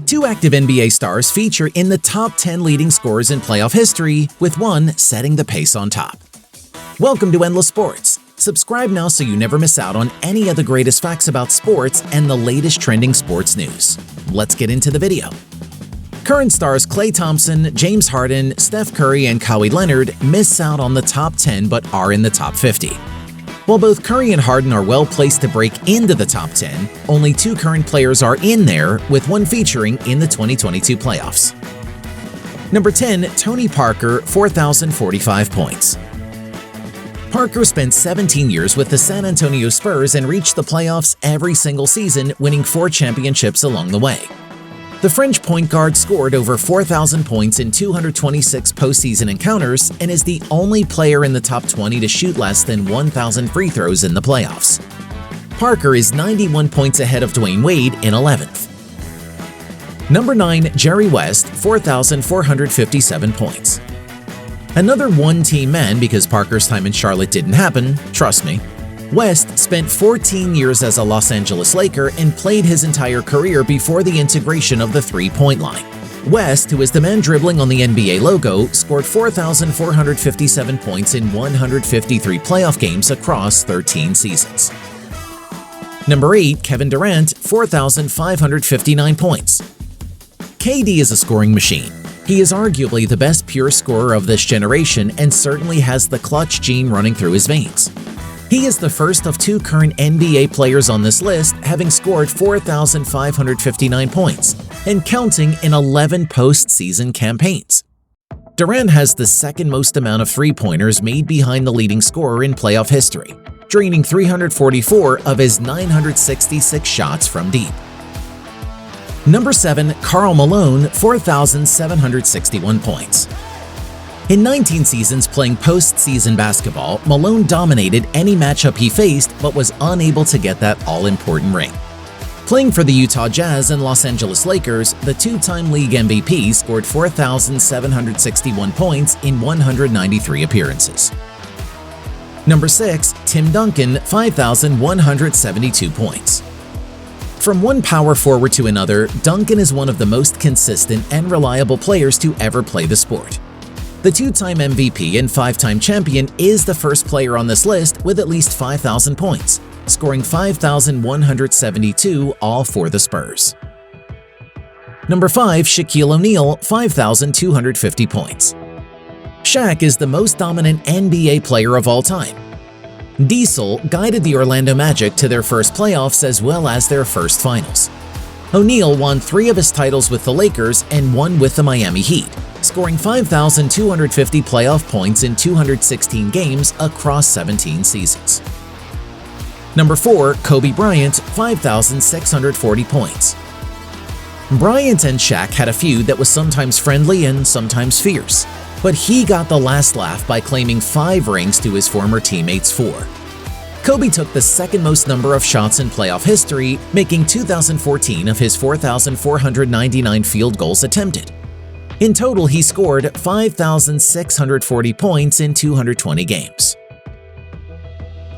Two active NBA stars feature in the top 10 leading scorers in playoff history, with one setting the pace on top. Welcome to Endless Sports. Subscribe now so you never miss out on any of the greatest facts about sports and the latest trending sports news. Let's get into the video. Current stars Klay Thompson, James Harden, Steph Curry, and Kawhi Leonard miss out on the top 10 but are in the top 50. While both Curry and Harden are well placed to break into the top 10, only two current players are in there, with one featuring in the 2022 playoffs. Number 10, Tony Parker, 4,045 points. Parker spent 17 years with the San Antonio Spurs and reached the playoffs every single season, winning 4 championships along the way. The French point guard scored over 4,000 points in 226 postseason encounters and is the only player in the top 20 to shoot less than 1,000 free throws in the playoffs. Parker is 91 points ahead of Dwayne Wade in 11th. Number 9, Jerry West, 4,457 points. Another one-team man because Parker's time in Charlotte didn't happen, trust me. West spent 14 years as a Los Angeles Laker and played his entire career before the integration of the three-point line. West, who is the man dribbling on the NBA logo, scored 4,457 points in 153 playoff games across 13 seasons. Number 8, Kevin Durant, 4,559 points. KD is a scoring machine. He is arguably the best pure scorer of this generation and certainly has the clutch gene running through his veins. He is the first of two current NBA players on this list, having scored 4,559 points and counting in 11 postseason campaigns. Durant has the second most amount of three-pointers made behind the leading scorer in playoff history, draining 344 of his 966 shots from deep. Number 7, Karl Malone, 4,761 points. In 19 seasons playing postseason basketball, Malone dominated any matchup he faced but was unable to get that all-important ring. Playing for the Utah Jazz and Los Angeles Lakers, the two-time league MVP scored 4,761 points in 193 appearances. Number 6, Tim Duncan, 5,172 points. From one power forward to another, Duncan is one of the most consistent and reliable players to ever play the sport. The two-time MVP and 5-time champion is the first player on this list with at least 5,000 points, scoring 5,172 all for the Spurs. Number 5, Shaquille O'Neal, 5,250 points. Shaq is the most dominant NBA player of all time. Diesel guided the Orlando Magic to their first playoffs as well as their first finals. O'Neal won 3 of his titles with the Lakers and 1 with the Miami Heat, scoring 5,250 playoff points in 216 games across 17 seasons. Number 4, Kobe Bryant, 5,640 points. Bryant and Shaq had a feud that was sometimes friendly and sometimes fierce, but he got the last laugh by claiming 5 rings to his former teammates' 4. Kobe took the second most number of shots in playoff history, making 2,014 of his 4,499 field goals attempted. In total, he scored 5,640 points in 220 games.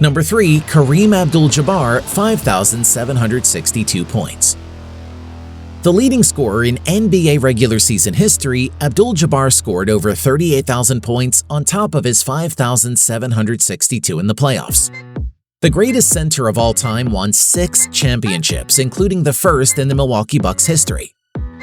Number 3, Kareem Abdul-Jabbar, 5,762 points. The leading scorer in NBA regular season history, Abdul-Jabbar scored over 38,000 points on top of his 5,762 in the playoffs. The greatest center of all time won 6 championships, including the first in the Milwaukee Bucks history.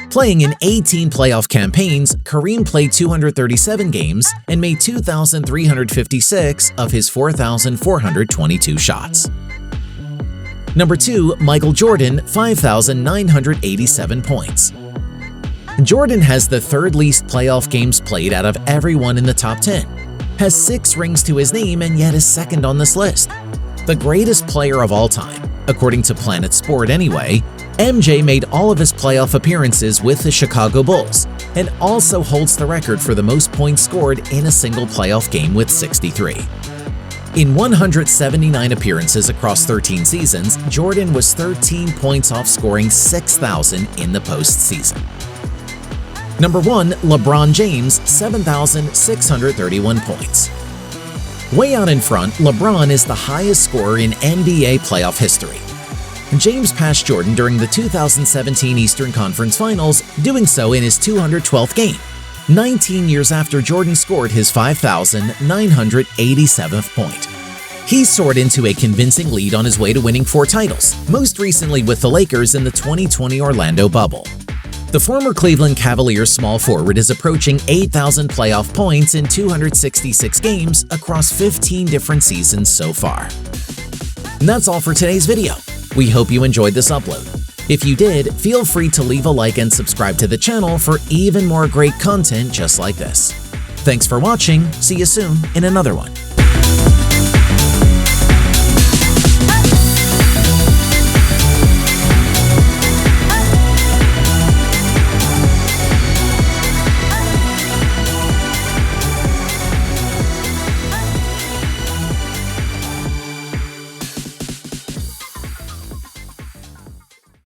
Playing in 18 playoff campaigns, Kareem played 237 games and made 2,356 of his 4,422 shots. Number 2, Michael Jordan, 5,987 points. Jordan has the third least playoff games played out of everyone in the top 10, has 6 rings to his name and yet is second on this list. The greatest player of all time, according to Planet Sport anyway, MJ made all of his playoff appearances with the Chicago Bulls and also holds the record for the most points scored in a single playoff game with 63. In 179 appearances across 13 seasons, Jordan was 13 points off scoring 6,000 in the postseason. Number 1, LeBron James, 7,631 points. Way out in front, LeBron is the highest scorer in NBA playoff history. James passed Jordan during the 2017 Eastern Conference Finals, doing so in his 212th game, 19 years after Jordan scored his 5,987th point. He soared into a convincing lead on his way to winning 4 titles, most recently with the Lakers in the 2020 Orlando bubble. The former Cleveland Cavaliers small forward is approaching 8,000 playoff points in 266 games across 15 different seasons so far. And that's all for today's video. We hope you enjoyed this upload. If you did, feel free to leave a like and subscribe to the channel for even more great content just like this. Thanks for watching. See you soon in another one.